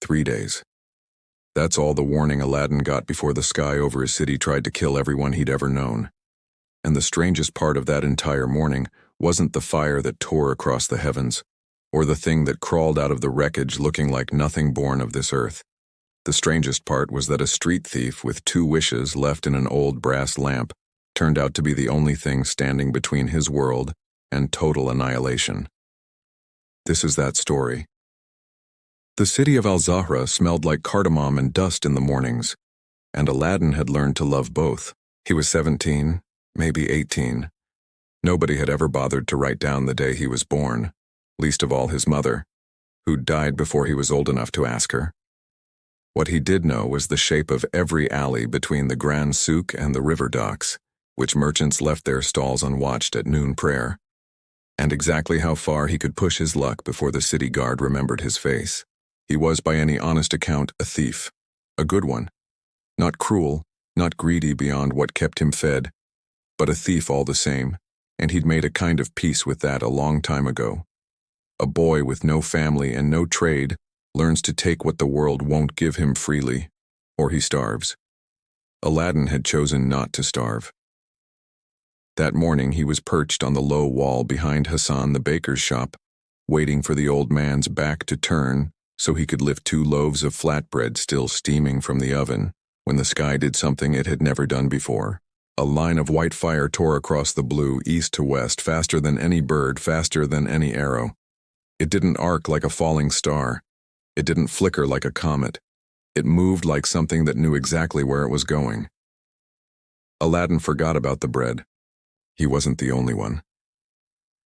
3 days. That's all the warning Aladdin got before the sky over his city tried to kill everyone he'd ever known. And the strangest part of that entire morning wasn't the fire that tore across the heavens, or the thing that crawled out of the wreckage looking like nothing born of this earth. The strangest part was that a street thief with 2 wishes left in an old brass lamp turned out to be the only thing standing between his world and total annihilation. This is that story. The city of Al-Zahra smelled like cardamom and dust in the mornings, and Aladdin had learned to love both. He was 17, maybe 18. Nobody had ever bothered to write down the day he was born, least of all his mother, who died before he was old enough to ask her. What he did know was the shape of every alley between the Grand Souk and the river docks, which merchants left their stalls unwatched at noon prayer, and exactly how far he could push his luck before the city guard remembered his face. He was, by any honest account, a thief, a good one. Not cruel, not greedy beyond what kept him fed, but a thief all the same, and he'd made a kind of peace with that a long time ago. A boy with no family and no trade learns to take what the world won't give him freely, or he starves. Aladdin had chosen not to starve. That morning he was perched on the low wall behind Hassan the baker's shop, waiting for the old man's back to turn so he could lift 2 loaves of flatbread still steaming from the oven, when the sky did something it had never done before. A line of white fire tore across the blue, east to west, faster than any bird, faster than any arrow. It didn't arc like a falling star. It didn't flicker like a comet. It moved like something that knew exactly where it was going. Aladdin forgot about the bread. He wasn't the only one.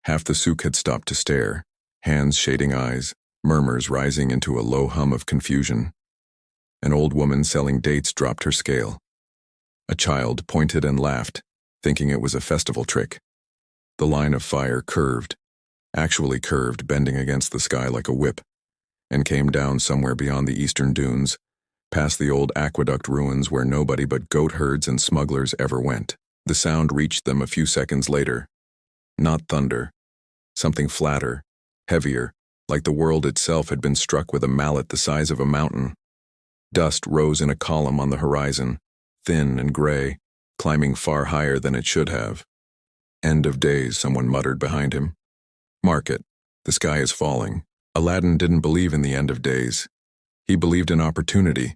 Half the souk had stopped to stare, hands shading eyes, murmurs rising into a low hum of confusion. An old woman selling dates dropped her scale. A child pointed and laughed, thinking it was a festival trick. The line of fire curved, actually curved, bending against the sky like a whip, and came down somewhere beyond the eastern dunes, past the old aqueduct ruins where nobody but goat herds and smugglers ever went. The sound reached them a few seconds later. Not thunder. Something flatter, heavier, like the world itself had been struck with a mallet the size of a mountain. Dust rose in a column on the horizon, thin and gray, climbing far higher than it should have. End of days, someone muttered behind him. Mark it. The sky is falling. Aladdin didn't believe in the end of days. He believed in opportunity,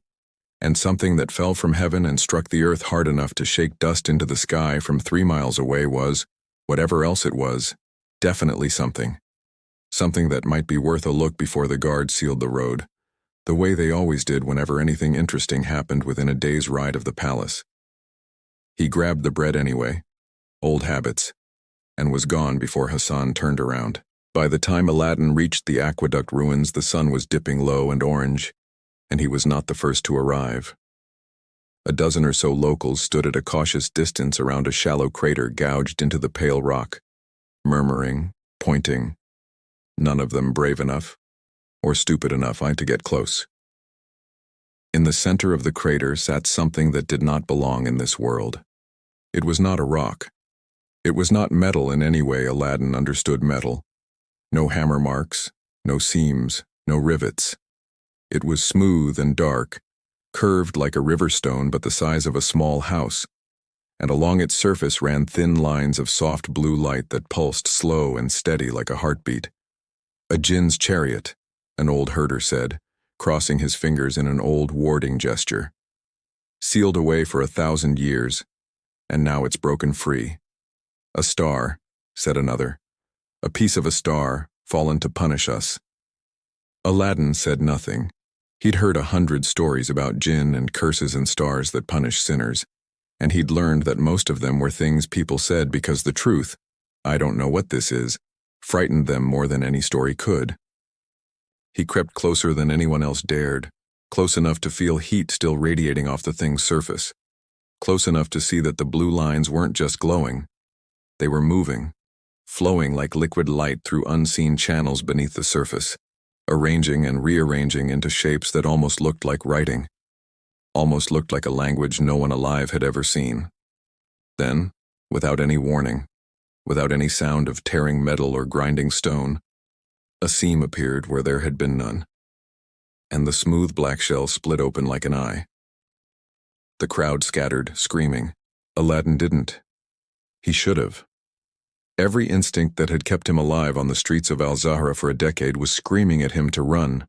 and something that fell from heaven and struck the earth hard enough to shake dust into the sky from 3 miles away was, whatever else it was, definitely something. Something that might be worth a look before the guards sealed the road, the way they always did whenever anything interesting happened within a day's ride of the palace. He grabbed the bread anyway, old habits, and was gone before Hassan turned around. By the time Aladdin reached the aqueduct ruins, the sun was dipping low and orange, and he was not the first to arrive. A dozen or so locals stood at a cautious distance around a shallow crater gouged into the pale rock, murmuring, pointing, none of them brave enough or stupid enough to get close. In the center of the crater sat something that did not belong in this world. It was not a rock. It was not metal in any way Aladdin understood metal. No hammer marks, no seams, no rivets. It was smooth and dark, curved like a river stone but the size of a small house, and along its surface ran thin lines of soft blue light that pulsed slow and steady like a heartbeat. A jinn's chariot, an old herder said, crossing his fingers in an old warding gesture. Sealed away for 1,000 years, and now it's broken free. A star, said another. A piece of a star, fallen to punish us. Aladdin said nothing. He'd heard 100 stories about jinn and curses and stars that punish sinners, and he'd learned that most of them were things people said because the truth, I don't know what this is, frightened them more than any story could. He crept closer than anyone else dared, close enough to feel heat still radiating off the thing's surface, close enough to see that the blue lines weren't just glowing. They were moving, flowing like liquid light through unseen channels beneath the surface, arranging and rearranging into shapes that almost looked like writing, almost looked like a language no one alive had ever seen. Then, without any warning, without any sound of tearing metal or grinding stone, a seam appeared where there had been none. and the smooth black shell split open like an eye. The crowd scattered, screaming. Aladdin didn't. He should have. Every instinct that had kept him alive on the streets of Al-Zahra for a decade was screaming at him to run.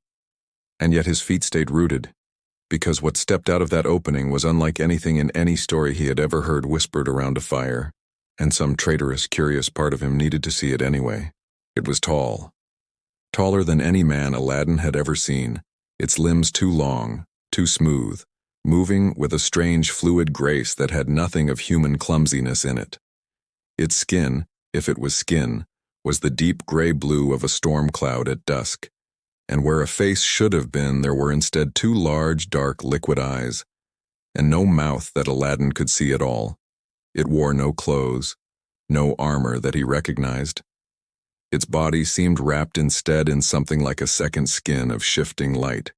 And yet his feet stayed rooted, because what stepped out of that opening was unlike anything in any story he had ever heard whispered around a fire, and some traitorous, curious part of him needed to see it anyway. It was tall. Taller than any man Aladdin had ever seen, its limbs too long, too smooth, moving with a strange fluid grace that had nothing of human clumsiness in it. Its skin, if it was skin, was the deep gray blue of a storm cloud at dusk, and where a face should have been there were instead two large, dark, liquid eyes, and no mouth that Aladdin could see at all. It wore no clothes, no armor that he recognized. Its body seemed wrapped instead in something like a second skin of shifting light,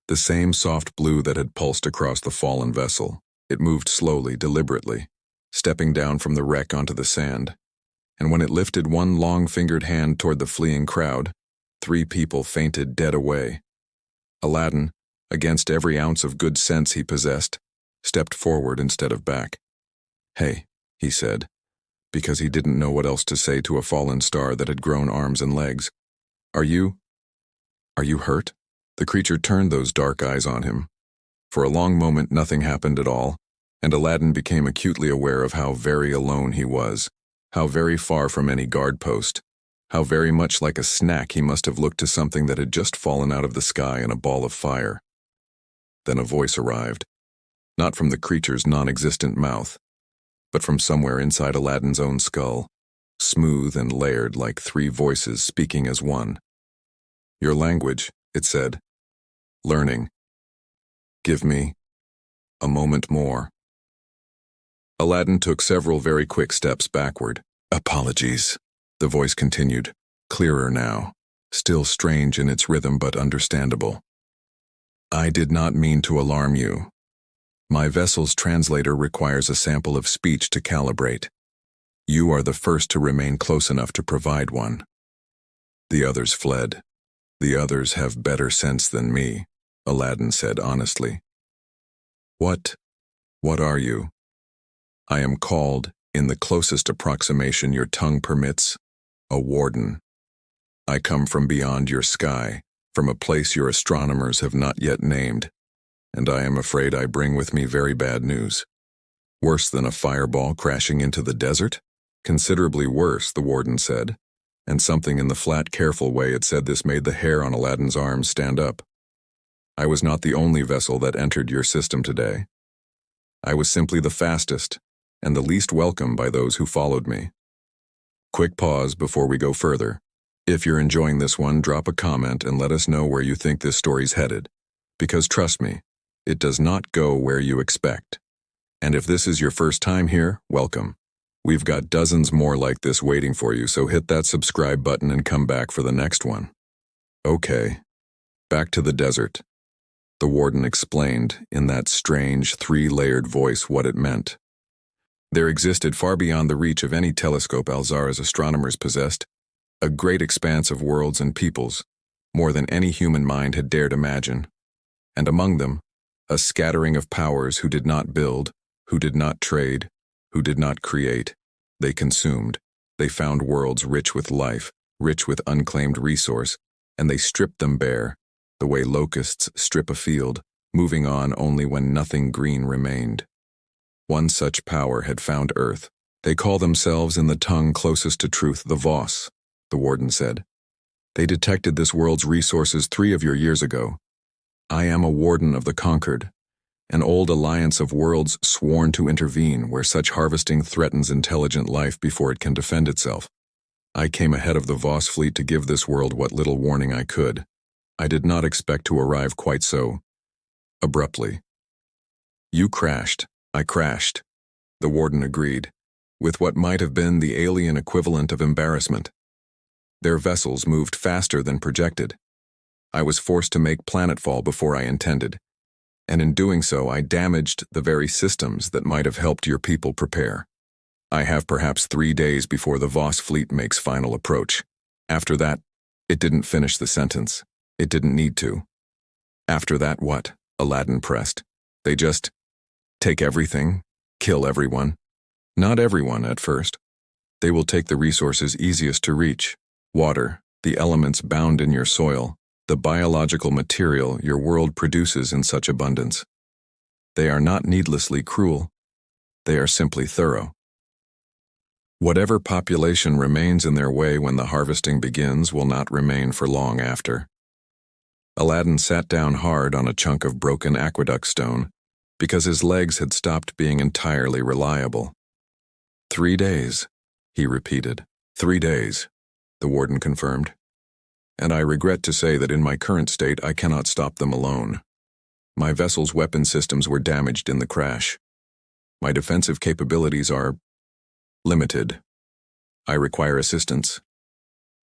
the same soft blue that had pulsed across the fallen vessel. It moved slowly, deliberately, stepping down from the wreck onto the sand, and when it lifted one long-fingered hand toward the fleeing crowd, 3 people fainted dead away. Aladdin, against every ounce of good sense he possessed, stepped forward instead of back. "Hey," he said, because he didn't know what else to say to a fallen star that had grown arms and legs. Are you hurt?" The creature turned those dark eyes on him. For a long moment nothing happened at all, and Aladdin became acutely aware of how very alone he was, how very far from any guard post, how very much like a snack he must have looked to something that had just fallen out of the sky in a ball of fire. Then a voice arrived, not from the creature's non-existent mouth, but from somewhere inside Aladdin's own skull, smooth and layered like 3 voices speaking as one. "Your language," it said. "Learning. Give me a moment more." Aladdin took several very quick steps backward. "Apologies," the voice continued, clearer now, still strange in its rhythm but understandable. "I did not mean to alarm you. My vessel's translator requires a sample of speech to calibrate. You are the first to remain close enough to provide one. The others fled. The others have better sense than me," Aladdin said honestly. What are you?" "I am called, in the closest approximation your tongue permits, a warden. I come from beyond your sky, from a place your astronomers have not yet named, and I am afraid I bring with me very bad news. Worse than a fireball crashing into the desert? Considerably worse," the warden said, and something in the flat, careful way it said this made the hair on Aladdin's arms stand up. "I was not the only vessel that entered your system today. I was simply the fastest, and the least welcome by those who followed me." Quick pause before we go further. If you're enjoying this one, drop a comment and let us know where you think this story's headed. Because trust me, it does not go where you expect. And if this is your first time here, welcome. We've got dozens more like this waiting for you, so hit that subscribe button and come back for the next one. Okay, back to the desert. The warden explained in that strange 3-layered voice what it meant. There existed far beyond the reach of any telescope Al-Zahra's astronomers possessed, a great expanse of worlds and peoples, more than any human mind had dared imagine. And among them, a scattering of powers who did not build, who did not trade, who did not create. They consumed. They found worlds rich with life, rich with unclaimed resource, and they stripped them bare, the way locusts strip a field, moving on only when nothing green remained. One such power had found Earth. They call themselves in the tongue closest to truth the Voss, the warden said. They detected this world's resources 3 of your years ago. I am a warden of the conquered, an old alliance of worlds sworn to intervene where such harvesting threatens intelligent life before it can defend itself. I came ahead of the Voss fleet to give this world what little warning I could. I did not expect to arrive quite so abruptly. You crashed. I crashed, the warden agreed, with what might have been the alien equivalent of embarrassment. Their vessels moved faster than projected. I was forced to make planetfall before I intended, and in doing so I damaged the very systems that might have helped your people prepare. I have perhaps 3 days before the Voss fleet makes final approach. After that, it didn't finish the sentence. It didn't need to. After that, what? Aladdin pressed. They just take everything, kill everyone. Not everyone at first. They will take the resources easiest to reach: water, the elements bound in your soil, the biological material your world produces in such abundance. They are not needlessly cruel. They are simply thorough. Whatever population remains in their way when the harvesting begins will not remain for long after. Aladdin sat down hard on a chunk of broken aqueduct stone because his legs had stopped being entirely reliable. 3 days, he repeated. 3 days, the warden confirmed. And I regret to say that in my current state I cannot stop them alone. My vessel's weapon systems were damaged in the crash. My defensive capabilities are limited. I require assistance.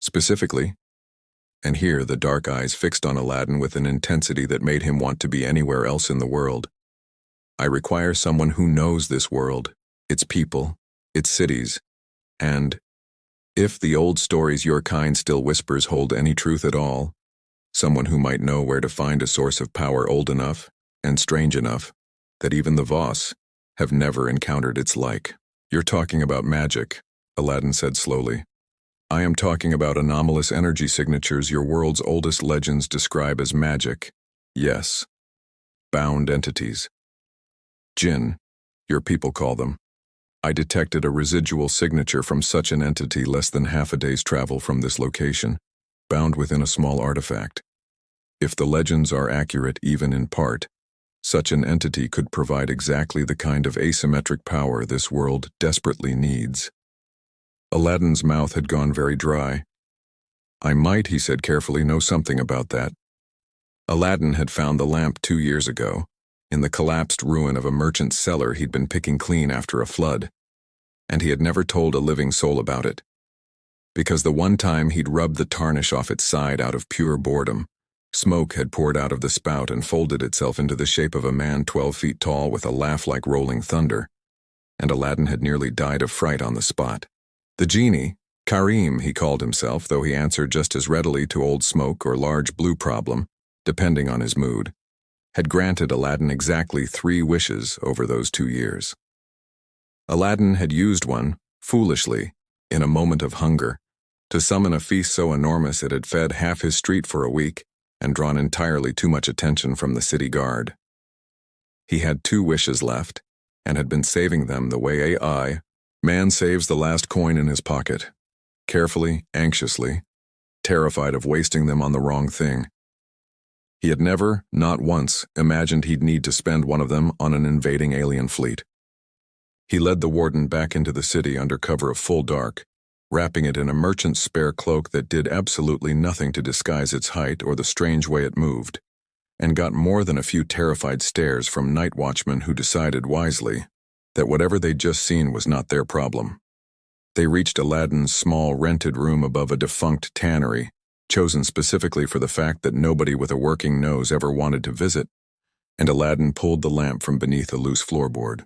Specifically, and here the dark eyes fixed on Aladdin with an intensity that made him want to be anywhere else in the world. I require someone who knows this world, its people, its cities, and, if the old stories your kind still whispers hold any truth at all, someone who might know where to find a source of power old enough and strange enough that even the Voss have never encountered its like. You're talking about magic, Aladdin said slowly. I am talking about anomalous energy signatures your world's oldest legends describe as magic. Yes. Bound entities. Jinn, your people call them. I detected a residual signature from such an entity less than half a day's travel from this location, bound within a small artifact. If the legends are accurate even in part, such an entity could provide exactly the kind of asymmetric power this world desperately needs. Aladdin's mouth had gone very dry. I might, he said carefully, know something about that. Aladdin had found the lamp 2 years ago, in the collapsed ruin of a merchant's cellar he'd been picking clean after a flood, and he had never told a living soul about it. Because the one time he'd rubbed the tarnish off its side out of pure boredom, smoke had poured out of the spout and folded itself into the shape of a man 12 feet tall with a laugh like rolling thunder, and Aladdin had nearly died of fright on the spot. The genie, Karim he called himself, though he answered just as readily to Old Smoke or Large Blue Problem, depending on his mood, had granted Aladdin exactly 3 wishes over those 2 years. Aladdin had used one, foolishly, in a moment of hunger, to summon a feast so enormous it had fed half his street for a week and drawn entirely too much attention from the city guard. He had 2 wishes left, and had been saving them the way man saves the last coin in his pocket, carefully, anxiously, terrified of wasting them on the wrong thing. He had never, not once, imagined he'd need to spend one of them on an invading alien fleet. He led the warden back into the city under cover of full dark, wrapping it in a merchant's spare cloak that did absolutely nothing to disguise its height or the strange way it moved, and got more than a few terrified stares from night watchmen who decided wisely that whatever they'd just seen was not their problem. They reached Aladdin's small rented room above a defunct tannery, chosen specifically for the fact that nobody with a working nose ever wanted to visit, and Aladdin pulled the lamp from beneath a loose floorboard.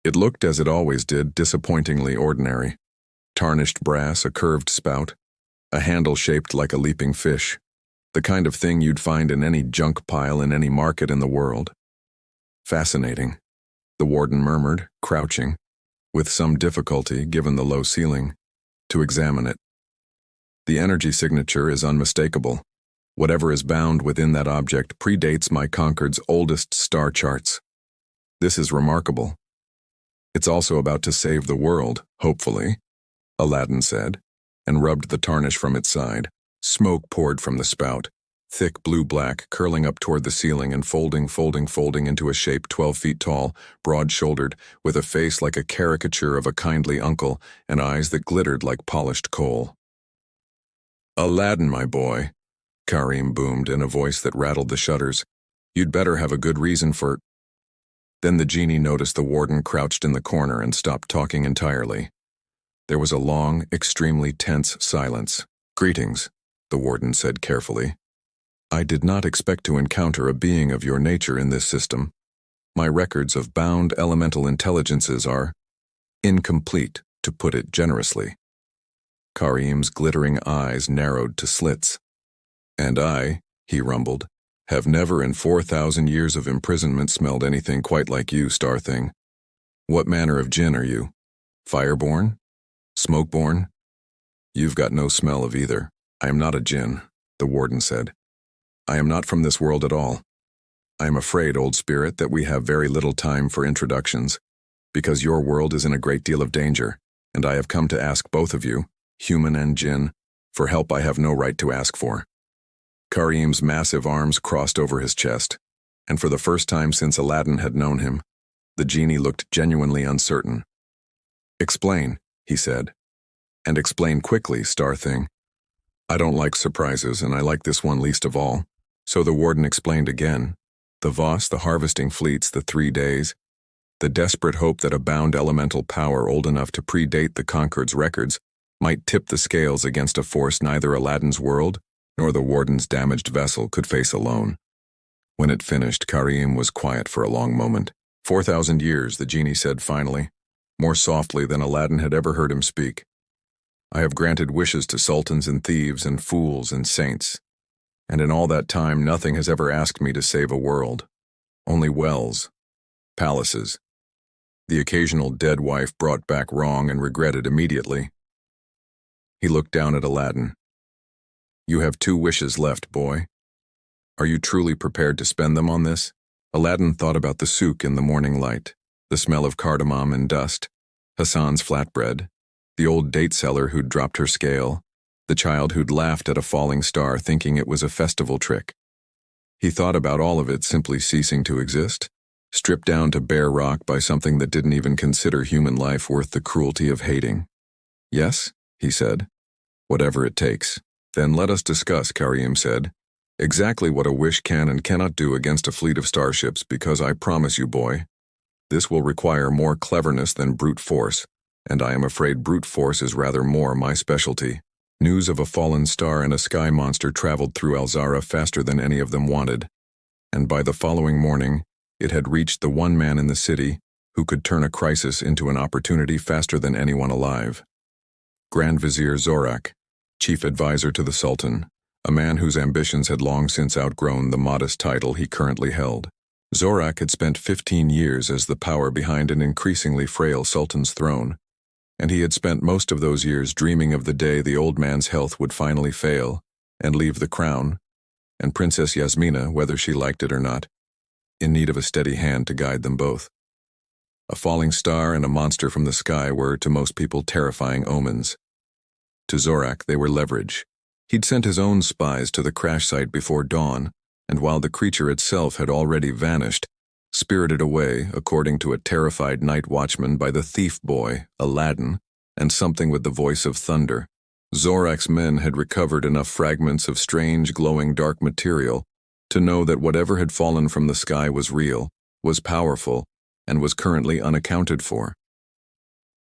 It looked as it always did, disappointingly ordinary. Tarnished brass, a curved spout, a handle shaped like a leaping fish, the kind of thing you'd find in any junk pile in any market in the world. Fascinating, the warden murmured, crouching, with some difficulty given the low ceiling, to examine it. The energy signature is unmistakable. Whatever is bound within that object predates my Concord's oldest star charts. This is remarkable. It's also about to save the world, hopefully, Aladdin said, and rubbed the tarnish from its side. Smoke poured from the spout, thick blue-black, curling up toward the ceiling and folding into a shape 12 feet tall, broad-shouldered, with a face like a caricature of a kindly uncle and eyes that glittered like polished coal. Aladdin, my boy, Karim boomed in a voice that rattled the shutters. You'd better have a good reason for... Then the genie noticed the warden crouched in the corner and stopped talking entirely. There was a long, extremely tense silence. Greetings, the warden said carefully. I did not expect to encounter a being of your nature in this system. My records of bound elemental intelligences are incomplete, to put it generously. Karim's glittering eyes narrowed to slits. And I, he rumbled, Have never in 4,000 years of imprisonment smelled anything quite like you, star thing. What manner of jinn are you? Fireborn? Smokeborn? You've got no smell of either. I am not a jinn, the warden said. I am not from this world at all. I am afraid, old spirit, that we have very little time for introductions, because your world is in a great deal of danger, and I have come to ask both of you, human and jinn, for help I have no right to ask for. Karim's massive arms crossed over his chest, and for the first time since Aladdin had known him, the genie looked genuinely uncertain. Explain, he said. And explain quickly, star thing. I don't like surprises, and I like this one least of all. So the warden explained again. The Voss, the harvesting fleets, the 3 days, the desperate hope that a bound elemental power old enough to predate the Concord's records might tip the scales against a force neither Aladdin's world nor the warden's damaged vessel could face alone. When it finished, Karim was quiet for a long moment. 4,000 years, the genie said finally, more softly than Aladdin had ever heard him speak. I have granted wishes to sultans and thieves and fools and saints, and in all that time nothing has ever asked me to save a world. Only wells, palaces, the occasional dead wife brought back wrong and regretted immediately. He looked down at Aladdin. You have 2 wishes left, boy. Are you truly prepared to spend them on this? Aladdin thought about the souk in the morning light, the smell of cardamom and dust, Hassan's flatbread, the old date seller who'd dropped her scale, the child who'd laughed at a falling star thinking it was a festival trick. He thought about all of it simply ceasing to exist, stripped down to bare rock by something that didn't even consider human life worth the cruelty of hating. Yes, he said, whatever it takes. Then let us discuss, Karim said, exactly what a wish can and cannot do against a fleet of starships, because I promise you, boy, this will require more cleverness than brute force, and I am afraid brute force is rather more my specialty. News of a fallen star and a sky monster traveled through Al-Zahra faster than any of them wanted, and by the following morning, it had reached the one man in the city who could turn a crisis into an opportunity faster than anyone alive. Grand Vizier Zorak, chief advisor to the Sultan, a man whose ambitions had long since outgrown the modest title he currently held. Zorak had spent 15 years as the power behind an increasingly frail Sultan's throne, and he had spent most of those years dreaming of the day the old man's health would finally fail and leave the crown, and Princess Yasmina, whether she liked it or not, in need of a steady hand to guide them both. A falling star and a monster from the sky were, to most people, terrifying omens. To Zorak, they were leverage. He'd sent his own spies to the crash site before dawn, and while the creature itself had already vanished, spirited away, according to a terrified night watchman, by the thief boy, Aladdin, and something with the voice of thunder, Zorak's men had recovered enough fragments of strange, glowing dark material to know that whatever had fallen from the sky was real, was powerful, and was currently unaccounted for.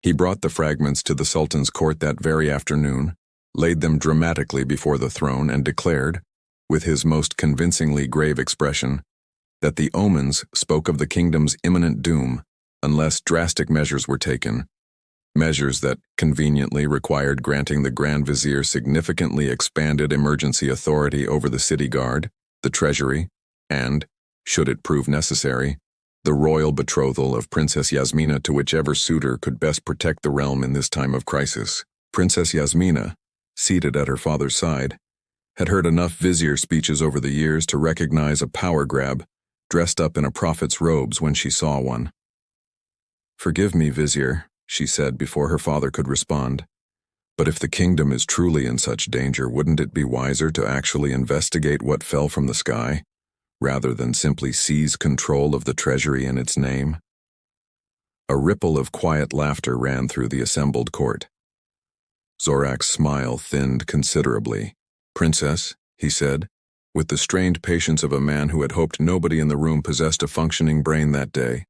He brought the fragments to the Sultan's court that very afternoon, laid them dramatically before the throne, and declared, with his most convincingly grave expression, that the omens spoke of the kingdom's imminent doom unless drastic measures were taken, measures that conveniently required granting the Grand Vizier significantly expanded emergency authority over the city guard, the treasury, and, should it prove necessary, the royal betrothal of Princess Yasmina to whichever suitor could best protect the realm in this time of crisis. Princess Yasmina, seated at her father's side, had heard enough vizier speeches over the years to recognize a power grab dressed up in a prophet's robes when she saw one. Forgive me, vizier, she said before her father could respond, but if the kingdom is truly in such danger, wouldn't it be wiser to actually investigate what fell from the sky, rather than simply seize control of the treasury in its name? A ripple of quiet laughter ran through the assembled court. Zorak's smile thinned considerably. Princess, he said, with the strained patience of a man who had hoped nobody in the room possessed a functioning brain that day.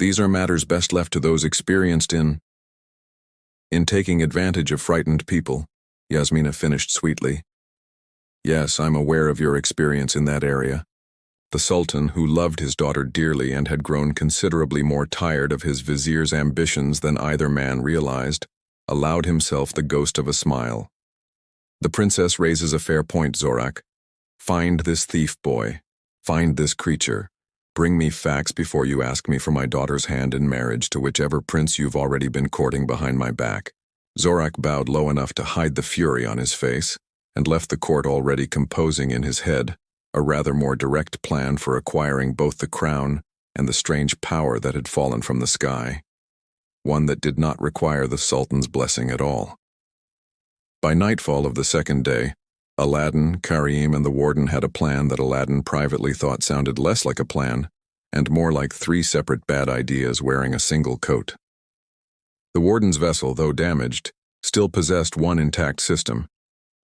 These are matters best left to those experienced in taking advantage of frightened people, Yasmina finished sweetly. Yes, I'm aware of your experience in that area. The Sultan, who loved his daughter dearly and had grown considerably more tired of his vizier's ambitions than either man realized, allowed himself the ghost of a smile. The princess raises a fair point, Zorak. Find this thief boy. Find this creature. Bring me facts before you ask me for my daughter's hand in marriage to whichever prince you've already been courting behind my back." Zorak bowed low enough to hide the fury on his face and left the court already composing in his head a rather more direct plan for acquiring both the crown and the strange power that had fallen from the sky. One that did not require the Sultan's blessing at all. By nightfall of the second day, Aladdin, Karim, and the warden had a plan that Aladdin privately thought sounded less like a plan and more like 3 separate bad ideas wearing a single coat. The warden's vessel, though damaged, still possessed one intact system,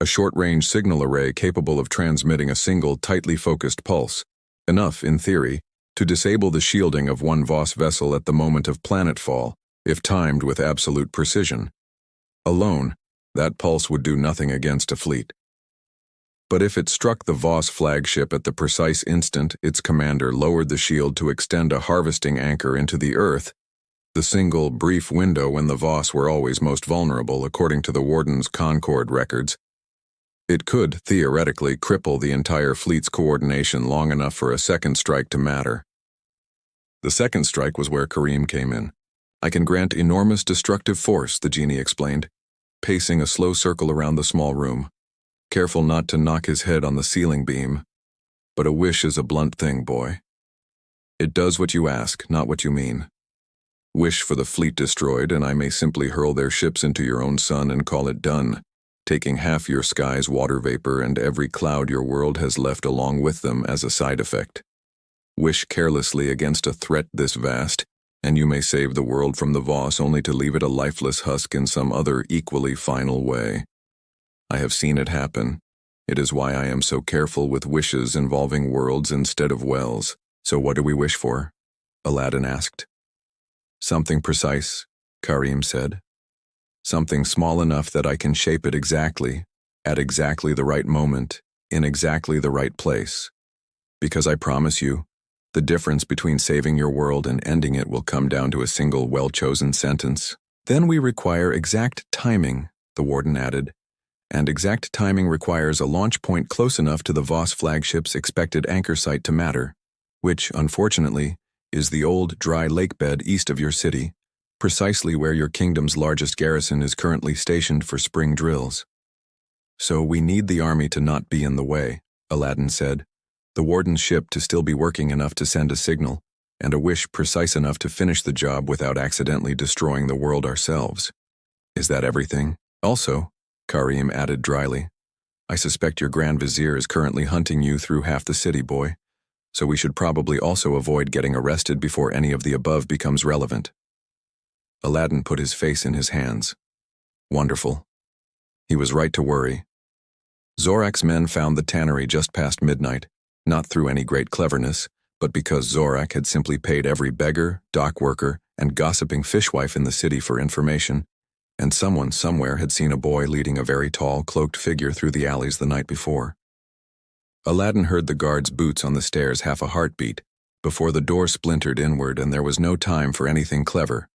a short-range signal array capable of transmitting a single tightly focused pulse, enough, in theory, to disable the shielding of one Voss vessel at the moment of planetfall, if timed with absolute precision. Alone, that pulse would do nothing against a fleet. But if it struck the Voss flagship at the precise instant its commander lowered the shield to extend a harvesting anchor into the Earth, the single, brief window when the Voss were always most vulnerable according to the warden's Concord records, it could, theoretically, cripple the entire fleet's coordination long enough for a second strike to matter. The second strike was where Karim came in. "I can grant enormous destructive force," the genie explained, pacing a slow circle around the small room, careful not to knock his head on the ceiling beam. "But a wish is a blunt thing, boy. It does what you ask, not what you mean. Wish for the fleet destroyed, and I may simply hurl their ships into your own sun and call it done, taking half your sky's water vapor and every cloud your world has left along with them as a side effect. Wish carelessly against a threat this vast, and you may save the world from the Voss only to leave it a lifeless husk in some other equally final way. I have seen it happen. It is why I am so careful with wishes involving worlds instead of wells." "So what do we wish for?" Aladdin asked. "Something precise," Karim said. "Something small enough that I can shape it exactly, at exactly the right moment, in exactly the right place. Because I promise you, the difference between saving your world and ending it will come down to a single well-chosen sentence." "Then we require exact timing," the warden added. "And exact timing requires a launch point close enough to the Voss flagship's expected anchor site to matter, which, unfortunately, is the old, dry lake bed east of your city, precisely where your kingdom's largest garrison is currently stationed for spring drills. So we need the army to not be in the way," Aladdin said, "the warden's ship to still be working enough to send a signal, and a wish precise enough to finish the job without accidentally destroying the world ourselves. Is that everything?" "Also," Karim added dryly, "I suspect your Grand Vizier is currently hunting you through half the city, boy, so we should probably also avoid getting arrested before any of the above becomes relevant." Aladdin put his face in his hands. Wonderful. He was right to worry. Zorak's men found the tannery just past midnight, not through any great cleverness, but because Zorak had simply paid every beggar, dock worker, and gossiping fishwife in the city for information, and someone somewhere had seen a boy leading a very tall, cloaked figure through the alleys the night before. Aladdin heard the guard's boots on the stairs half a heartbeat before the door splintered inward, and there was no time for anything clever,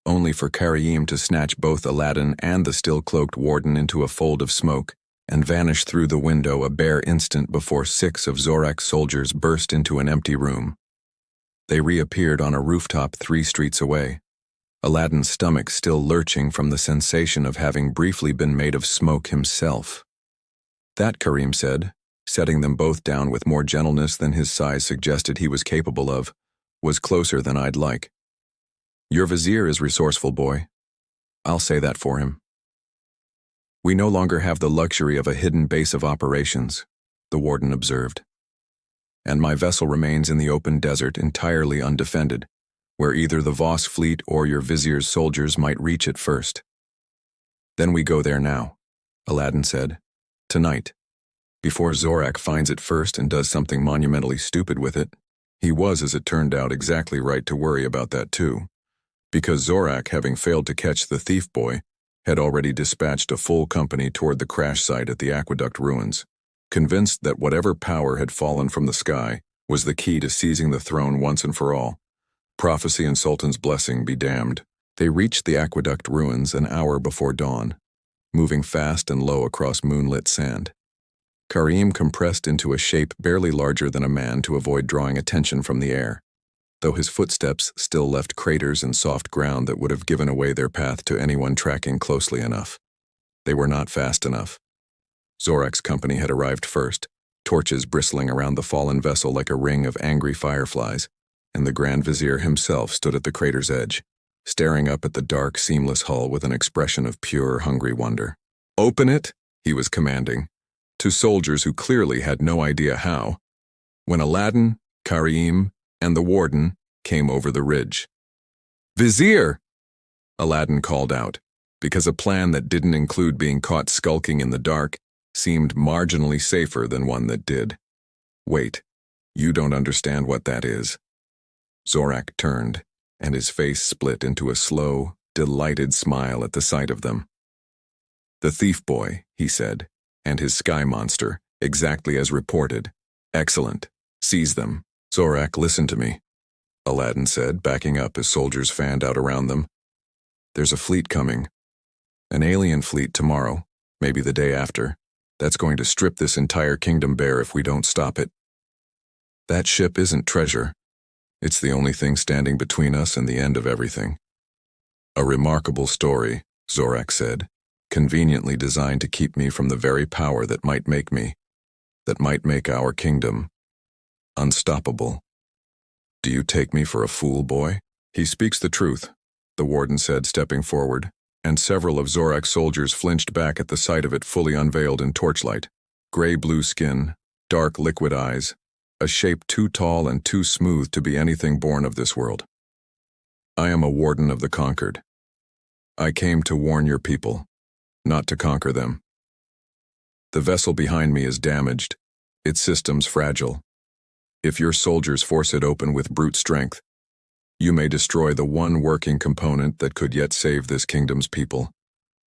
only for Karim to snatch both Aladdin and the still-cloaked warden into a fold of smoke and vanish through the window a bare instant before 6 of Zorak's soldiers burst into an empty room. They reappeared on a rooftop 3 streets away, Aladdin's stomach still lurching from the sensation of having briefly been made of smoke himself. "That," Karim said, setting them both down with more gentleness than his size suggested he was capable of, "was closer than I'd like. Your vizier is resourceful, boy. I'll say that for him. We no longer have the luxury of a hidden base of operations," the warden observed. "And my vessel remains in the open desert entirely undefended, where either the Voss fleet or your vizier's soldiers might reach it first." "Then we go there now," Aladdin said. "Tonight. Before Zorak finds it first and does something monumentally stupid with it." He was, as it turned out, exactly right to worry about that too, because Zorak, having failed to catch the thief boy, had already dispatched a full company toward the crash site at the aqueduct ruins, convinced that whatever power had fallen from the sky was the key to seizing the throne once and for all. Prophecy and Sultan's blessing be damned. They reached the aqueduct ruins an hour before dawn, moving fast and low across moonlit sand. Karim compressed into a shape barely larger than a man to avoid drawing attention from the air, though his footsteps still left craters in soft ground that would have given away their path to anyone tracking closely enough. They were not fast enough. Zorak's company had arrived first, torches bristling around the fallen vessel like a ring of angry fireflies, and the Grand Vizier himself stood at the crater's edge, staring up at the dark, seamless hull with an expression of pure, hungry wonder. "Open it," he was commanding, to soldiers who clearly had no idea how, when Aladdin, Karim, and the warden came over the ridge. "Vizier!" Aladdin called out, because a plan that didn't include being caught skulking in the dark seemed marginally safer than one that did. "Wait, you don't understand what that is." Zorak turned, and his face split into a slow, delighted smile at the sight of them. "The thief boy," he said, "and his sky monster, exactly as reported. Excellent. Seize them." "Zorak, listen to me," Aladdin said, backing up as soldiers fanned out around them. "There's a fleet coming. An alien fleet tomorrow, maybe the day after, that's going to strip this entire kingdom bare if we don't stop it. That ship isn't treasure. It's the only thing standing between us and the end of everything." "A remarkable story," Zorak said, "conveniently designed to keep me from the very power that might make me, that might make our kingdom, unstoppable. Do you take me for a fool, boy?" "He speaks the truth," the warden said, stepping forward, and several of Zorak's soldiers flinched back at the sight of it fully unveiled in torchlight. Gray-blue skin, dark liquid eyes, a shape too tall and too smooth to be anything born of this world. "I am a warden of the conquered. I came to warn your people, not to conquer them. The vessel behind me is damaged, its systems fragile. If your soldiers force it open with brute strength, you may destroy the one working component that could yet save this kingdom's people.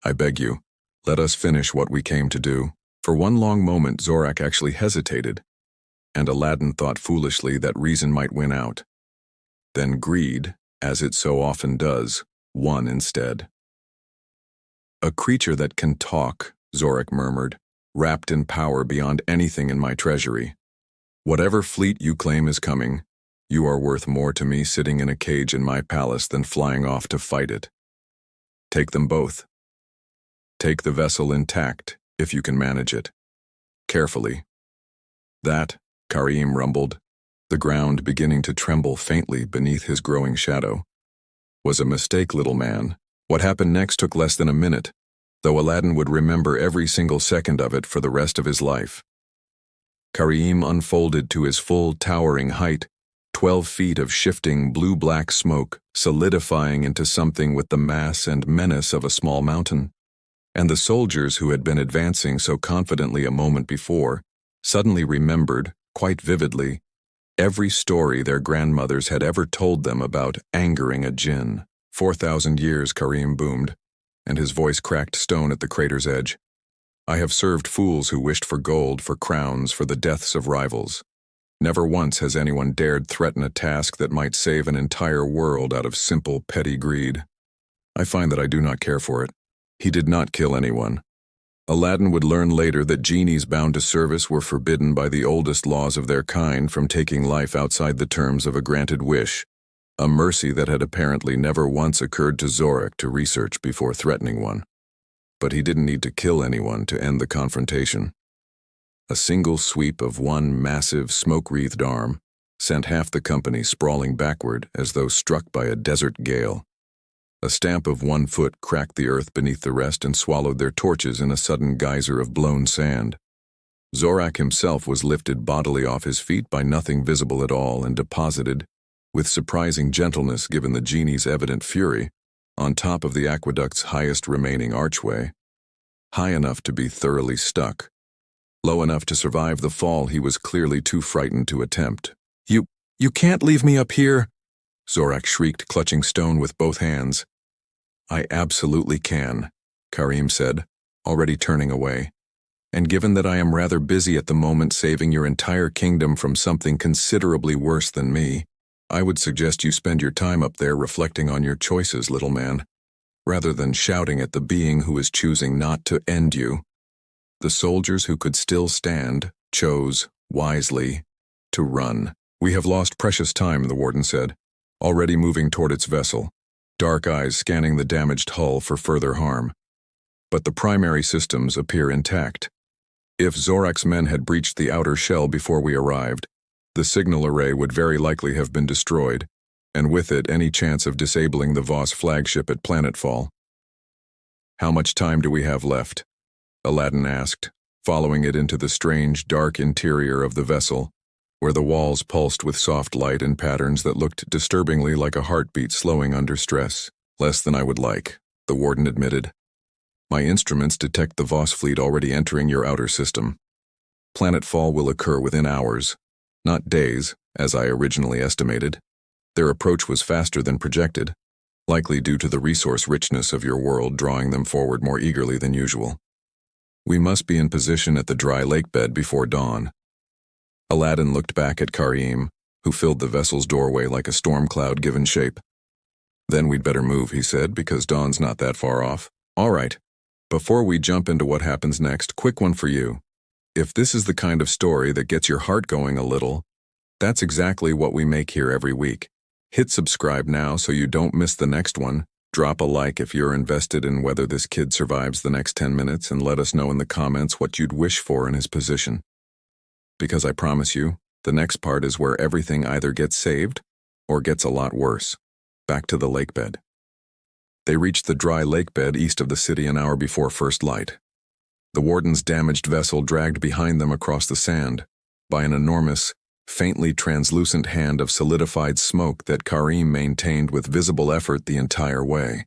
I beg you, let us finish what we came to do." For one long moment Zorak actually hesitated, and Aladdin thought foolishly that reason might win out. Then greed, as it so often does, won instead. "A creature that can talk," Zorak murmured, "wrapped in power beyond anything in my treasury. Whatever fleet you claim is coming, you are worth more to me sitting in a cage in my palace than flying off to fight it. Take them both. Take the vessel intact, if you can manage it. Carefully." "That," Karim rumbled, the ground beginning to tremble faintly beneath his growing shadow, "was a mistake, little man." What happened next took less than a minute, though Aladdin would remember every single second of it for the rest of his life. Karim unfolded to his full, towering height, 12 feet of shifting blue-black smoke, solidifying into something with the mass and menace of a small mountain. And the soldiers who had been advancing so confidently a moment before suddenly remembered, quite vividly, every story their grandmothers had ever told them about angering a jinn. 4,000 years, Karim boomed, and his voice cracked stone at the crater's edge. "I have served fools who wished for gold, for crowns, for the deaths of rivals. Never once has anyone dared threaten a task that might save an entire world out of simple, petty greed. I find that I do not care for it." He did not kill anyone. Aladdin would learn later that genies bound to service were forbidden by the oldest laws of their kind from taking life outside the terms of a granted wish, a mercy that had apparently never once occurred to Zorak to research before threatening one. But he didn't need to kill anyone to end the confrontation. A single sweep of one massive, smoke-wreathed arm sent half the company sprawling backward as though struck by a desert gale. A stamp of one foot cracked the earth beneath the rest and swallowed their torches in a sudden geyser of blown sand. Zorak himself was lifted bodily off his feet by nothing visible at all and deposited, with surprising gentleness given the genie's evident fury, on top of the aqueduct's highest remaining archway, high enough to be thoroughly stuck, low enough to survive the fall he was clearly too frightened to attempt. You can't leave me up here," Zorak shrieked, clutching stone with both hands. "I absolutely can," Karim said, already turning away. "And given that I am rather busy at the moment saving your entire kingdom from something considerably worse than me, I would suggest you spend your time up there reflecting on your choices, little man, rather than shouting at the being who is choosing not to end you." The soldiers who could still stand chose, wisely, to run. "We have lost precious time," the warden said, already moving toward its vessel, dark eyes scanning the damaged hull for further harm. "But the primary systems appear intact. If Zorak's men had breached the outer shell before we arrived, the signal array would very likely have been destroyed, and with it any chance of disabling the Voss flagship at planetfall." "How much time do we have left?" Aladdin asked, following it into the strange, dark interior of the vessel, where the walls pulsed with soft light and patterns that looked disturbingly like a heartbeat slowing under stress. "Less than I would like," the warden admitted. "My instruments detect the Voss fleet already entering your outer system. Planetfall will occur within hours, not days, as I originally estimated. Their approach was faster than projected, likely due to the resource richness of your world drawing them forward more eagerly than usual. We must be in position at the dry lake bed before dawn." Aladdin looked back at Karim, who filled the vessel's doorway like a storm cloud given shape. "Then we'd better move," he said, "because dawn's not that far off." "All right. Before we jump into what happens next, quick one for you. If this is the kind of story that gets your heart going a little, that's exactly what we make here every week. Hit subscribe now so you don't miss the next one. Drop a like if you're invested in whether this kid survives the next 10 minutes, and let us know in the comments what you'd wish for in his position. Because I promise you, the next part is where everything either gets saved or gets a lot worse. Back to the lake bed. They reached the dry lake bed east of the city an hour before first light. The warden's damaged vessel dragged behind them across the sand by an enormous, faintly translucent hand of solidified smoke that Karim maintained with visible effort the entire way.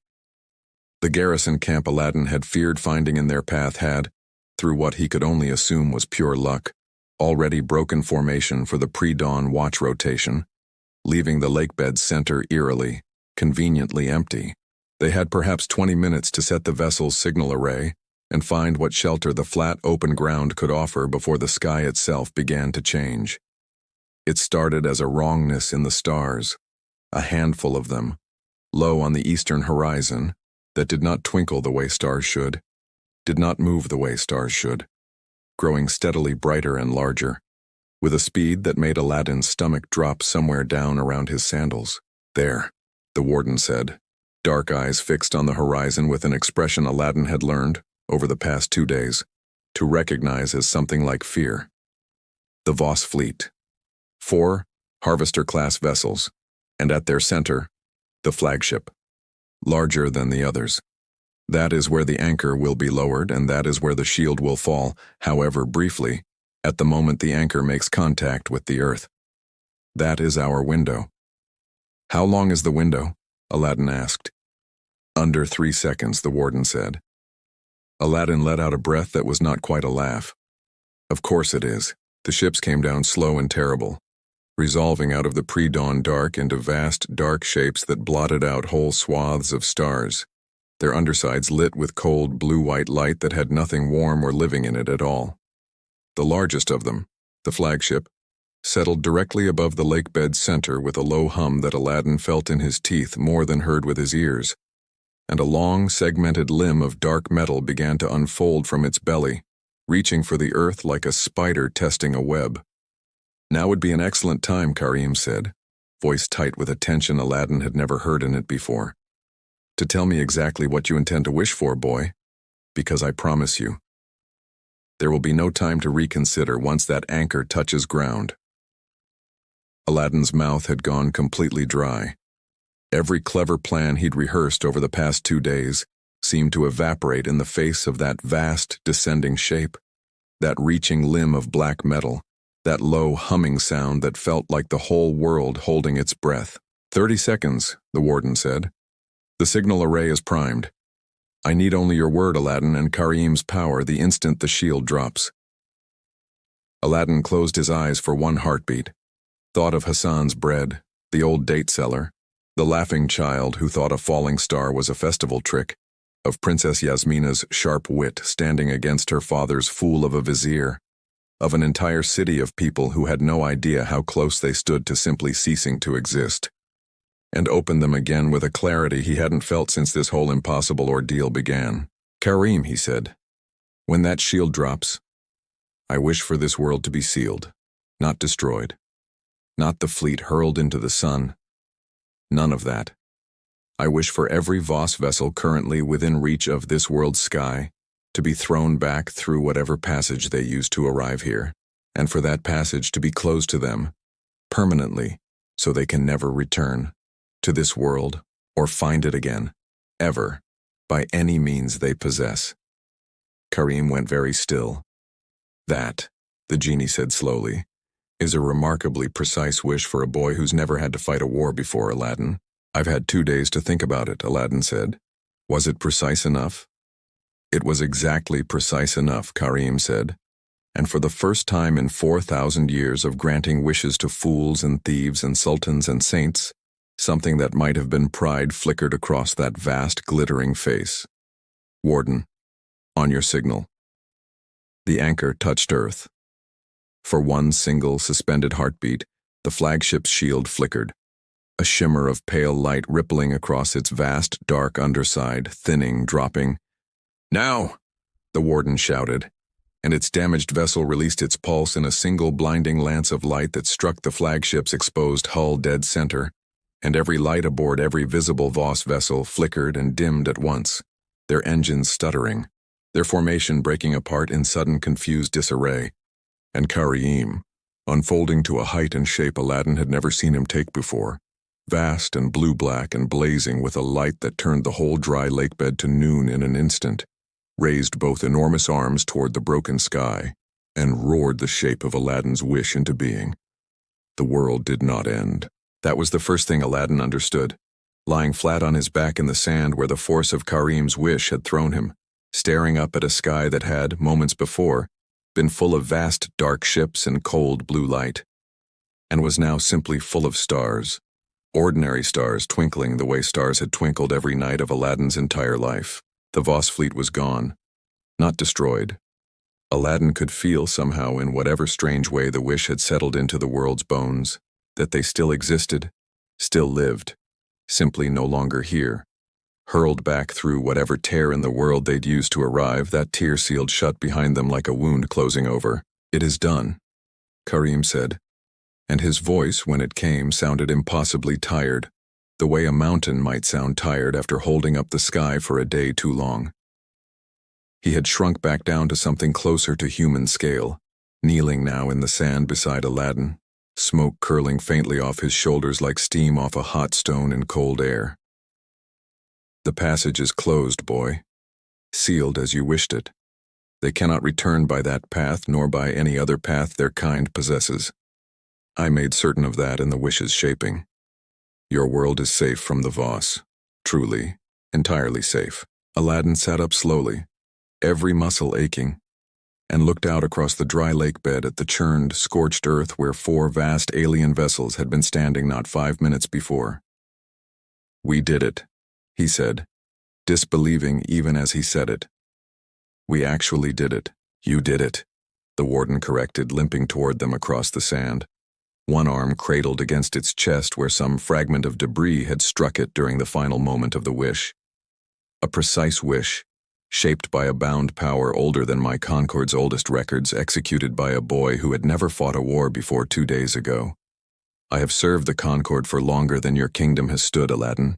The garrison camp Aladdin had feared finding in their path had, through what he could only assume was pure luck, already broken formation for the pre-dawn watch rotation, leaving the lake bed's center eerily, conveniently empty. They had perhaps 20 minutes to set the vessel's signal array and find what shelter the flat, open ground could offer before the sky itself began to change. It started as a wrongness in the stars, a handful of them, low on the eastern horizon, that did not twinkle the way stars should, did not move the way stars should, growing steadily brighter and larger, with a speed that made Aladdin's stomach drop somewhere down around his sandals. "There," the warden said, dark eyes fixed on the horizon with an expression Aladdin had learned, over the past 2 days, to recognize as something like fear. The Voss fleet. 4 Harvester-class vessels, and at their center, the flagship, larger than the others. That is where the anchor will be lowered, and that is where the shield will fall, however briefly, at the moment the anchor makes contact with the earth. That is our window. "How long is the window?" Aladdin asked. "Under 3 seconds, the warden said. Aladdin let out a breath that was not quite a laugh. "Of course it is." The ships came down slow and terrible, resolving out of the pre-dawn dark into vast, dark shapes that blotted out whole swaths of stars, their undersides lit with cold, blue-white light that had nothing warm or living in it at all. The largest of them, the flagship, settled directly above the lake bed's center with a low hum that Aladdin felt in his teeth more than heard with his ears, and a long, segmented limb of dark metal began to unfold from its belly, reaching for the earth like a spider testing a web. "Now would be an excellent time," Karim said, voice tight with a tension Aladdin had never heard in it before, "to tell me exactly what you intend to wish for, boy, because I promise you, there will be no time to reconsider once that anchor touches ground." Aladdin's mouth had gone completely dry. Every clever plan he'd rehearsed over the past 2 days seemed to evaporate in the face of that vast, descending shape, that reaching limb of black metal, that low humming sound that felt like the whole world holding its breath. 30 seconds, the warden said. "The signal array is primed. I need only your word, Aladdin, and Karim's power the instant the shield drops." Aladdin closed his eyes for one heartbeat, thought of Hassan's bread, the old date seller, the laughing child who thought a falling star was a festival trick, of Princess Yasmina's sharp wit standing against her father's fool of a vizier, of an entire city of people who had no idea how close they stood to simply ceasing to exist, and opened them again with a clarity he hadn't felt since this whole impossible ordeal began. "Karim," he said, When that shield drops, I wish for this world to be sealed, not destroyed. Not the fleet hurled into the sun. None of that. I wish for every Voss vessel currently within reach of this world's sky to be thrown back through whatever passage they used to arrive here, and for that passage to be closed to them permanently so they can never return to this world or find it again, ever, by any means they possess. Karim went very still. That, the genie said slowly, is a remarkably precise wish for a boy who's never had to fight a war before, Aladdin. I've had 2 days to think about it, Aladdin said. Was it precise enough? It was exactly precise enough, Karim said. And for the first time in 4,000 years of granting wishes to fools and thieves and sultans and saints, something that might have been pride flickered across that vast, glittering face. Warden, on your signal. The anchor touched earth. For one single suspended heartbeat, the flagship's shield flickered, a shimmer of pale light rippling across its vast, dark underside, thinning, dropping. Now! The warden shouted, and its damaged vessel released its pulse in a single blinding lance of light that struck the flagship's exposed hull dead center, and every light aboard every visible Voss vessel flickered and dimmed at once, their engines stuttering, their formation breaking apart in sudden confused disarray. And Karim, unfolding to a height and shape Aladdin had never seen him take before, vast and blue-black and blazing with a light that turned the whole dry lakebed to noon in an instant, raised both enormous arms toward the broken sky, and roared the shape of Aladdin's wish into being. The world did not end. That was the first thing Aladdin understood, lying flat on his back in the sand where the force of Karim's wish had thrown him, staring up at a sky that had, moments before, been full of vast dark ships and cold blue light, and was now simply full of stars, ordinary stars twinkling the way stars had twinkled every night of Aladdin's entire life. The Voss fleet was gone, not destroyed. Aladdin could feel somehow in whatever strange way the wish had settled into the world's bones, that they still existed, still lived, simply no longer here. Hurled back through whatever tear in the world they'd used to arrive, that tear sealed shut behind them like a wound closing over. It is done, Karim said, and his voice, when it came, sounded impossibly tired, the way a mountain might sound tired after holding up the sky for a day too long. He had shrunk back down to something closer to human scale, kneeling now in the sand beside Aladdin, smoke curling faintly off his shoulders like steam off a hot stone in cold air. The passage is closed, boy. Sealed as you wished it. They cannot return by that path nor by any other path their kind possesses. I made certain of that in the wish's shaping. Your world is safe from the Voss. Truly, entirely safe. Aladdin sat up slowly, every muscle aching, and looked out across the dry lake bed at the churned, scorched earth where 4 vast alien vessels had been standing not 5 minutes before. We did it, he said, disbelieving even as he said it. We actually did it. You did it, the warden corrected, limping toward them across the sand, one arm cradled against its chest where some fragment of debris had struck it during the final moment of the wish. A precise wish, shaped by a bound power older than my Concord's oldest records, executed by a boy who had never fought a war before 2 days ago. I have served the Concord for longer than your kingdom has stood, Aladdin,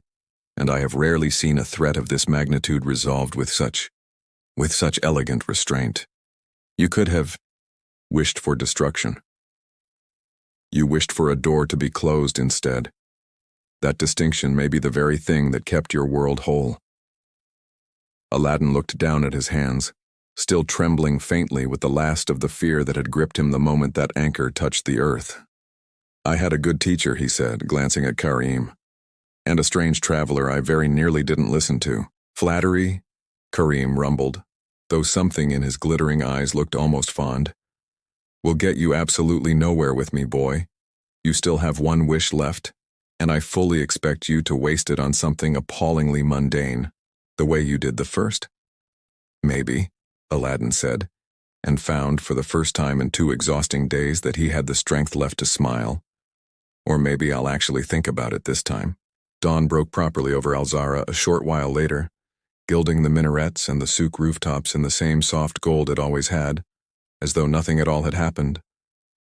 and I have rarely seen a threat of this magnitude resolved with such elegant restraint. You could have wished for destruction. You wished for a door to be closed instead. That distinction may be the very thing that kept your world whole. Aladdin looked down at his hands, still trembling faintly with the last of the fear that had gripped him the moment that anchor touched the earth. I had a good teacher, he said, glancing at Karim, and a strange traveler I very nearly didn't listen to. Flattery? Karim rumbled, though something in his glittering eyes looked almost fond. Will get you absolutely nowhere with me, boy. You still have one wish left, and I fully expect you to waste it on something appallingly mundane, the way you did the first. Maybe, Aladdin said, and found for the first time in 2 exhausting days that he had the strength left to smile. Or maybe I'll actually think about it this time. Dawn broke properly over Al-Zahra a short while later, gilding the minarets and the souk rooftops in the same soft gold it always had, as though nothing at all had happened,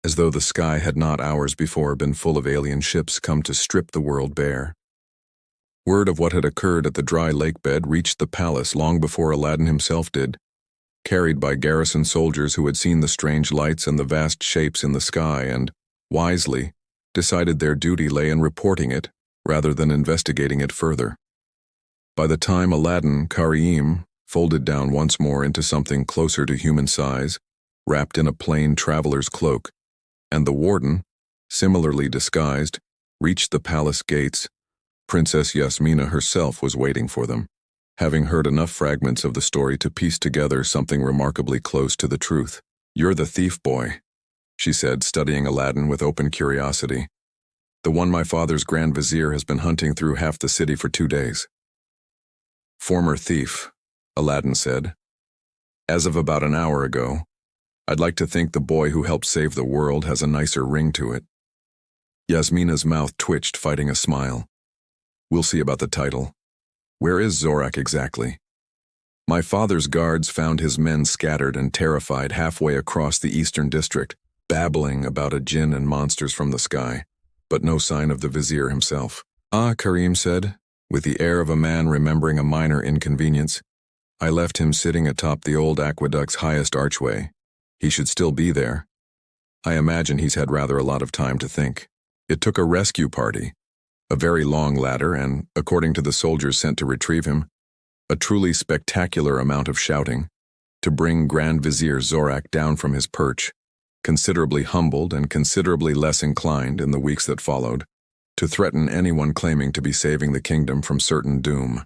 as though the sky had not hours before been full of alien ships come to strip the world bare. Word of what had occurred at the dry lake bed reached the palace long before Aladdin himself did, carried by garrison soldiers who had seen the strange lights and the vast shapes in the sky and, wisely, decided their duty lay in reporting it rather than investigating it further. By the time Aladdin, Karim, folded down once more into something closer to human size, wrapped in a plain traveler's cloak, and the warden, similarly disguised, reached the palace gates, Princess Yasmina herself was waiting for them, having heard enough fragments of the story to piece together something remarkably close to the truth. "You're the thief boy," she said, studying Aladdin with open curiosity. "The one my father's Grand Vizier has been hunting through half the city for 2 days. "Former thief," Aladdin said. "As of about an hour ago. I'd like to think the boy who helped save the world has a nicer ring to it." Yasmina's mouth twitched, fighting a smile. "We'll see about the title. Where is Zorak exactly?" "My father's guards found his men scattered and terrified halfway across the eastern district, babbling about a jinn and monsters from the sky, but no sign of the vizier himself." "Ah," Karim said, with the air of a man remembering a minor inconvenience. "I left him sitting atop the old aqueduct's highest archway. He should still be there. I imagine he's had rather a lot of time to think. It took a rescue party, a very long ladder, and, according to the soldiers sent to retrieve him, a truly spectacular amount of shouting, to bring Grand Vizier Zorak down from his perch, considerably humbled and considerably less inclined in the weeks that followed, to threaten anyone claiming to be saving the kingdom from certain doom.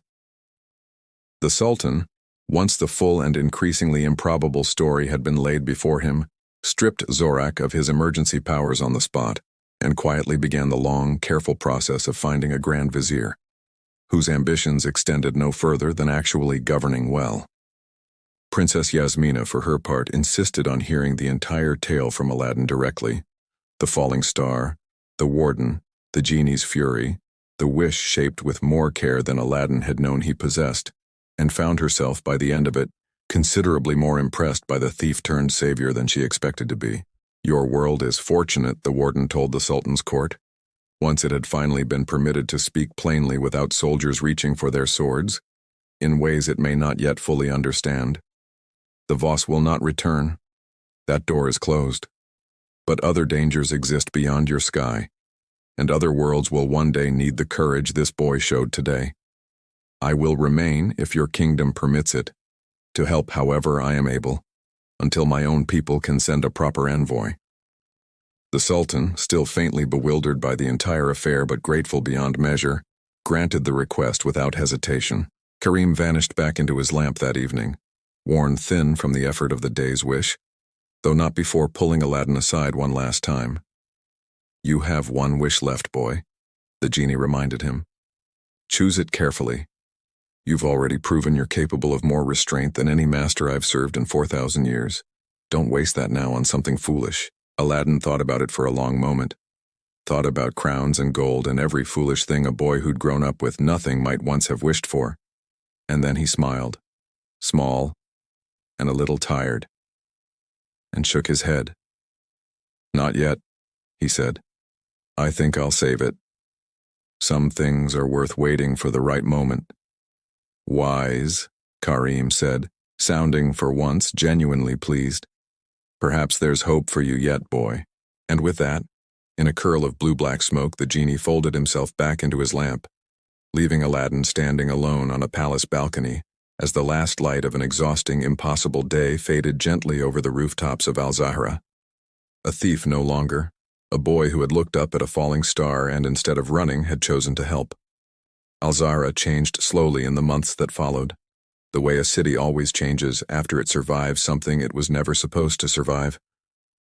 The Sultan, once the full and increasingly improbable story had been laid before him, stripped Zorak of his emergency powers on the spot, and quietly began the long, careful process of finding a Grand Vizier, whose ambitions extended no further than actually governing well. Princess Yasmina, for her part, insisted on hearing the entire tale from Aladdin directly: the falling star, the warden, the genie's fury, the wish shaped with more care than Aladdin had known he possessed, and found herself, by the end of it, considerably more impressed by the thief-turned-savior than she expected to be. "Your world is fortunate," the warden told the Sultan's court, once it had finally been permitted to speak plainly without soldiers reaching for their swords, in ways it may not yet fully understand. "The Voss will not return. That door is closed. But other dangers exist beyond your sky, and other worlds will one day need the courage this boy showed today. I will remain, if your kingdom permits it, to help however I am able, until my own people can send a proper envoy." The Sultan, still faintly bewildered by the entire affair but grateful beyond measure, granted the request without hesitation. Karim vanished back into his lamp that evening, worn thin from the effort of the day's wish, though not before pulling Aladdin aside one last time. "You have one wish left, boy," the genie reminded him. "Choose it carefully. You've already proven you're capable of more restraint than any master I've served in 4,000 years. Don't waste that now on something foolish." Aladdin thought about it for a long moment, thought about crowns and gold and every foolish thing a boy who'd grown up with nothing might once have wished for, and then he smiled, small and a little tired, and shook his head. "Not yet," he said. "I think I'll save it. Some things are worth waiting for the right moment." "Wise," Karim said, sounding for once genuinely pleased. "Perhaps there's hope for you yet, boy." And with that, in a curl of blue-black smoke, the genie folded himself back into his lamp, leaving Aladdin standing alone on a palace balcony as the last light of an exhausting, impossible day faded gently over the rooftops of Al-Zahra. A thief no longer, a boy who had looked up at a falling star and, instead of running, had chosen to help. Al-Zahra changed slowly in the months that followed, the way a city always changes after it survives something it was never supposed to survive,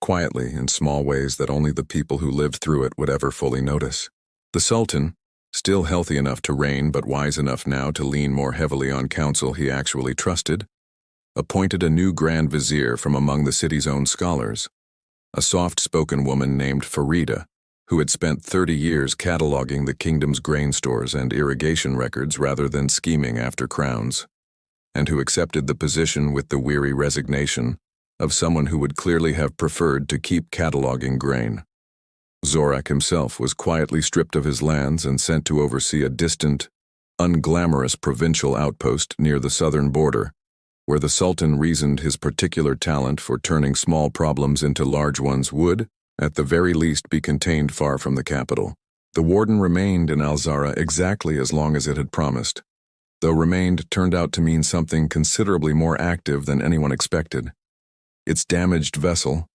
quietly in small ways that only the people who lived through it would ever fully notice. The Sultan, still healthy enough to reign but wise enough now to lean more heavily on counsel he actually trusted, appointed a new Grand Vizier from among the city's own scholars, a soft-spoken woman named Farida, who had spent 30 years cataloging the kingdom's grain stores and irrigation records rather than scheming after crowns. and who accepted the position with the weary resignation of someone who would clearly have preferred to keep cataloging grain. Zorak himself was quietly stripped of his lands and sent to oversee a distant, unglamorous provincial outpost near the southern border, where the Sultan reasoned his particular talent for turning small problems into large ones would, at the very least, be contained far from the capital. The warden remained in Al-Zara exactly as long as it had promised, though remained turned out to mean something considerably more active than anyone expected. Its damaged vessel,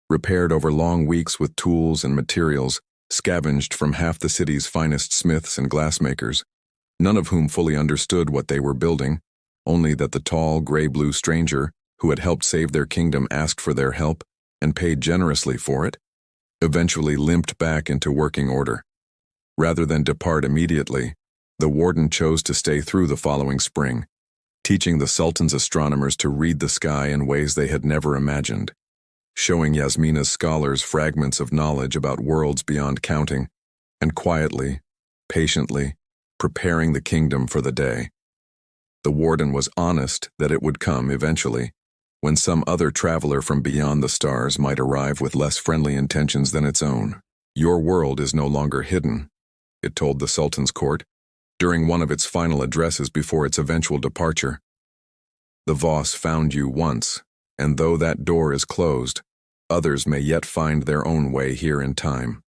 repaired over long weeks with tools and materials scavenged from half the city's finest smiths and glassmakers, none of whom fully understood what they were building, only that the tall, gray-blue stranger who had helped save their kingdom asked for their help and paid generously for it, eventually limped back into working order. Rather than depart immediately, the warden chose to stay through the following spring, teaching the Sultan's astronomers to read the sky in ways they had never imagined, showing Yasmina's scholars fragments of knowledge about worlds beyond counting, and quietly, patiently, preparing the kingdom for the day. The warden was honest that it would come eventually, when some other traveler from beyond the stars might arrive with less friendly intentions than its own. Your world is no longer hidden, it told the Sultan's court, during one of its final addresses before its eventual departure. The Voss found you once, and though that door is closed, others may yet find their own way here in time.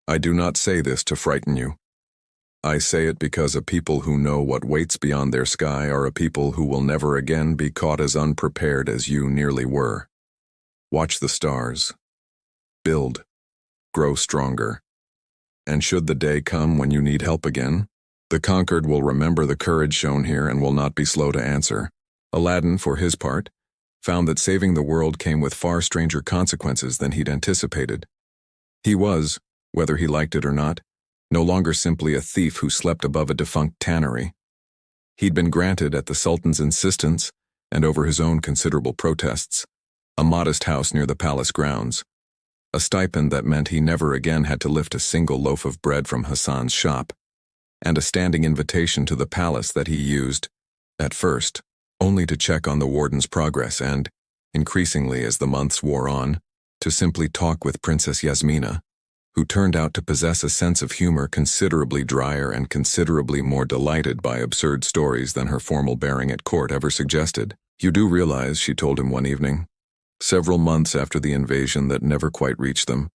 I do not say this to frighten you. I say it because a people who know what waits beyond their sky are a people who will never again be caught as unprepared as you nearly were. Watch the stars. Build. Grow stronger. And should the day come when you need help again, the conquered will remember the courage shown here and will not be slow to answer. Aladdin, for his part, found that saving the world came with far stranger consequences than he'd anticipated. He was, whether he liked it or not, no longer simply a thief who slept above a defunct tannery. He'd been granted, at the Sultan's insistence and over his own considerable protests, a modest house near the palace grounds, a stipend that meant he never again had to lift a single loaf of bread from Hassan's shop, and a standing invitation to the palace that he used, at first, only to check on the warden's progress and, increasingly as the months wore on, to simply talk with Princess Yasmina, who turned out to possess a sense of humor considerably drier and considerably more delighted by absurd stories than her formal bearing at court ever suggested. You do realize, she told him one evening, several months after the invasion that never quite reached them,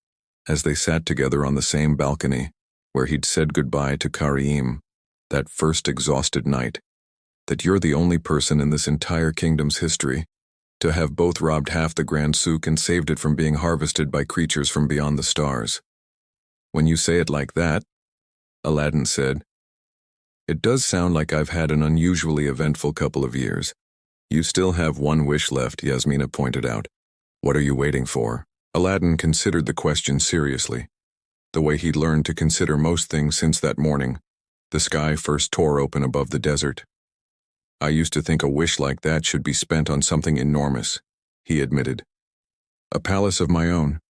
as they sat together on the same balcony, where he'd said goodbye to Karim, that first exhausted night, that you're the only person in this entire kingdom's history to have both robbed half the Grand Souk and saved it from being harvested by creatures from beyond the stars. When you say it like that, Aladdin said, it does sound like I've had an unusually eventful couple of years. You still have one wish left, Yasmina pointed out. What are you waiting for? Aladdin considered the question seriously, the way he'd learned to consider most things since that morning the sky first tore open above the desert. I used to think a wish like that should be spent on something enormous, he admitted. A palace of my own.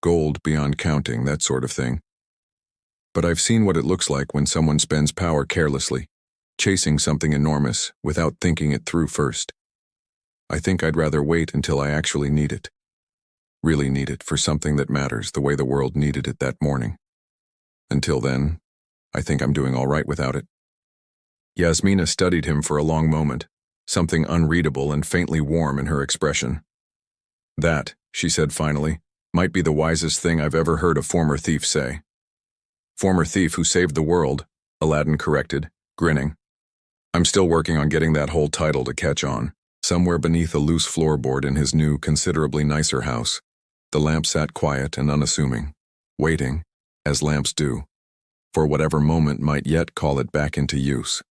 Gold beyond counting, that sort of thing. But I've seen what it looks like when someone spends power carelessly, chasing something enormous without thinking it through first. I think I'd rather wait until I actually need it. Really need it for something that matters the way the world needed it that morning. Until then, I think I'm doing all right without it. Yasmina studied him for a long moment, something unreadable and faintly warm in her expression. That, she said finally, might be the wisest thing I've ever heard a former thief say. Former thief who saved the world, Aladdin corrected, grinning. I'm still working on getting that whole title to catch on. Somewhere beneath a loose floorboard in his new, considerably nicer house, the lamp sat quiet and unassuming, waiting, as lamps do, for whatever moment might yet call it back into use.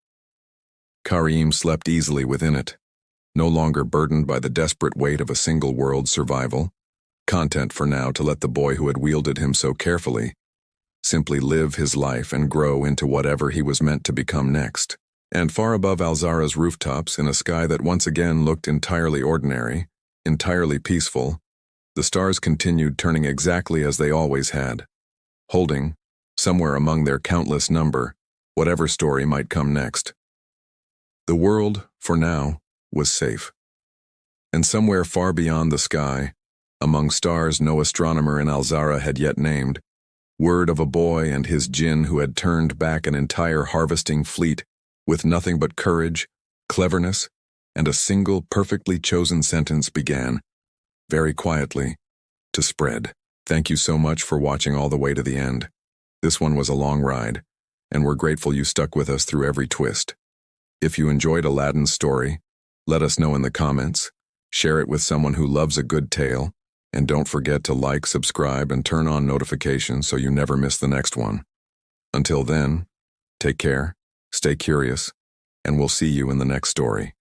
Karim slept easily within it, no longer burdened by the desperate weight of a single world's survival, content for now to let the boy who had wielded him so carefully simply live his life and grow into whatever he was meant to become next. And far above Al-Zara's rooftops, in a sky that once again looked entirely ordinary, entirely peaceful, the stars continued turning exactly as they always had, holding, somewhere among their countless number, whatever story might come next. The world, for now, was safe. And somewhere far beyond the sky, among stars no astronomer in Alzara had yet named, word of a boy and his djinn who had turned back an entire harvesting fleet with nothing but courage, cleverness, and a single perfectly chosen sentence began, very quietly, to spread. Thank you so much for watching all the way to the end. This one was a long ride, and we're grateful you stuck with us through every twist. If you enjoyed Aladdin's story, let us know in the comments, share it with someone who loves a good tale, and don't forget to like, subscribe, and turn on notifications so you never miss the next one. Until then, take care, stay curious, and we'll see you in the next story.